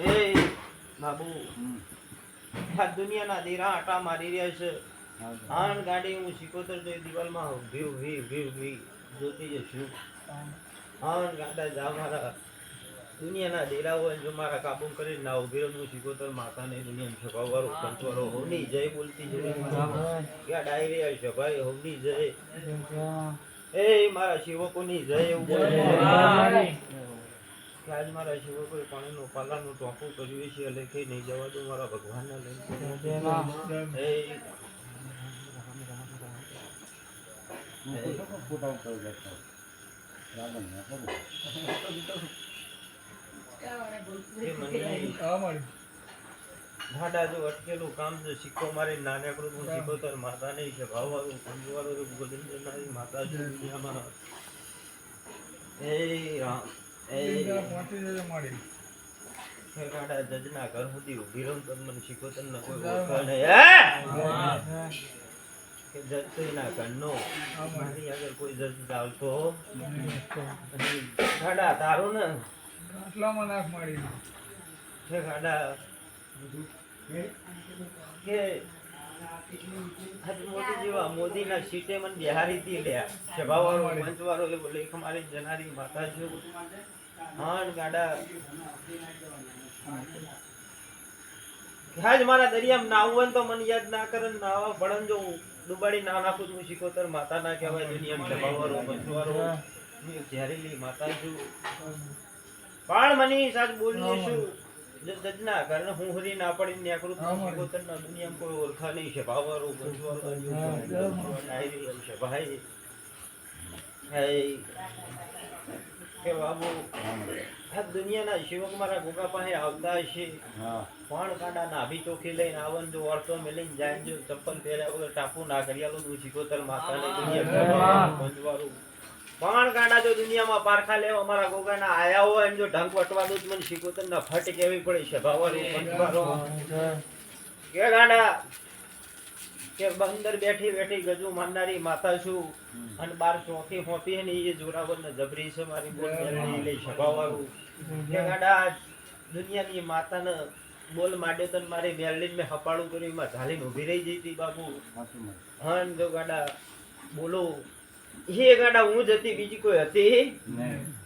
એ બાબુ આ દુનિયાના દેરા આટા મારી રહ્યા છે. આન ગાડી હું સિકોતર તો દિવાલમાં ભી જોતી જશું. આન ગાડા જા મારા દુનિયાના દેરા હોય જો મારા કાબુ કરી ના ઉભી હું સિકોતર માતાને દુનિયા છપાવવારો કંચવારો હોની જય બોલતી જય ક્યાં ડાયરી આવશે ભાઈ હોની જય એ મારા સેવકોની જય એવું બોલે. આજ મારા સેવકોએ પાણીનું પાલાનું ટોપું કર્યું છે એટલે નહીં જવા દો મારા ભગવાનને લઈને. ભાડા જો અટકેલું કામ જો સિક્કો મારી નાનકડું હું સિકોતર માતા નહીં છે ભાવવાળું કંજવાળું ગોવિંદનારી માતા છે દુનિયામાં. એ રામ જજના ઘર સુધી ઉભી રહું તો મને સિકોતર ન કોઈ ઓળખે નહીં. જજ ના ઘરનો મારી આગળ કોઈ જજ ચાલતો ગાડા તારું ને આટલામાં નાખ મારી છે ગાડા કે મોદી જેવા મોદીના સીટે મને બિહારી થી લ્યા સભાવાળો મંચવાળો એ બોલે મારી જનારી માતા છું. હા ગાડા આજ મારા દરિયામાં નાવું હોય તો મને યાદ ના કરે નાવા પડન જો ડુબાડી ના નાખું હું સિકોતર માતા ના કહેવાય દુનિયામાં સભાવાળો મંચવાળો હું ઝેરીલી માતા છું. પણ મને સાચ બોલી છું જજના ઘરને હું હરી ના પડી નીકળું તો સિકોતર ના દુનિયામાં કોઈ ઓળખા નહીં છે ભાવવાળો મંચવાળો છે ભાઈ. કે બાબુ આ દુનિયાના સેવક મારા ગોગા પાસે આવતા હશે પણ કાંડા નાભી ચોખી લઈને આવન જો વર્તો મેલીને જાય જો ચપ્પલ પહેર્યા વગર ટાપુ ના કર્યાલું તું સિકોતર માતાને દુનિયા મંજવારું પણ કાંડા જો દુનિયામાં પારખા લેવા મારા ગોગાના આયા હોય એમ જો ઢંગ વટવા દઉં મને સિકોતર ના ફટ કેવી પડે છે ભાવવાળું મંજવારો કે ગાંડા કે અંદર બેઠી બેઠી ગજુ માનનારી માતા છું અને બાર ચોથી હોતી ને એ જોરાવર ને જબરી છે મારી બોલ લઈ સભાવાળું કે ગાડા દુનિયાની માતાને બોલ માંડ્યો તો મારી મેરલીન મેં હપાડું કર્યું એમાં ઝાલીને ઊભી રહી જઈ હતી બાબુ. હન જો ગાડા બોલો એ ગાડા હું જ હતી બીજી કોઈ હતી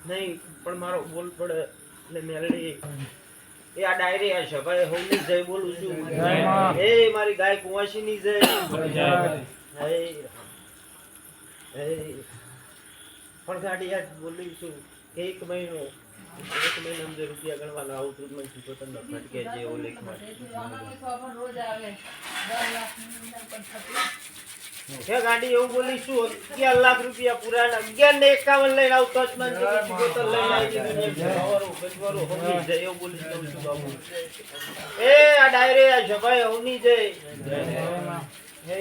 નહીં પણ મારો બોલ પડે એટલે મેરલી એ આ ડાયરી આ સભાએ હોની જય બોલું છું. એ મારી ગાય કુંવાસી ની જય. પણ ગાડી યાદ બોલું છું કે એક મહિનો અંદર રૂપિયા ગણવાના આવું તું મને સિકોતર ન ફટકે જે ઓલેખ માં ગાડી એવું બોલી છું 11 લાખ રૂપિયા પૂરા 11 ને 51 લઈને આવતો જ મને સિકોતર લઈને આવી ગવારો ગજવારો હોની જય એવું બોલી છું બાબુ. એ આ ડાયરે આ સભાએ હોની જય. હે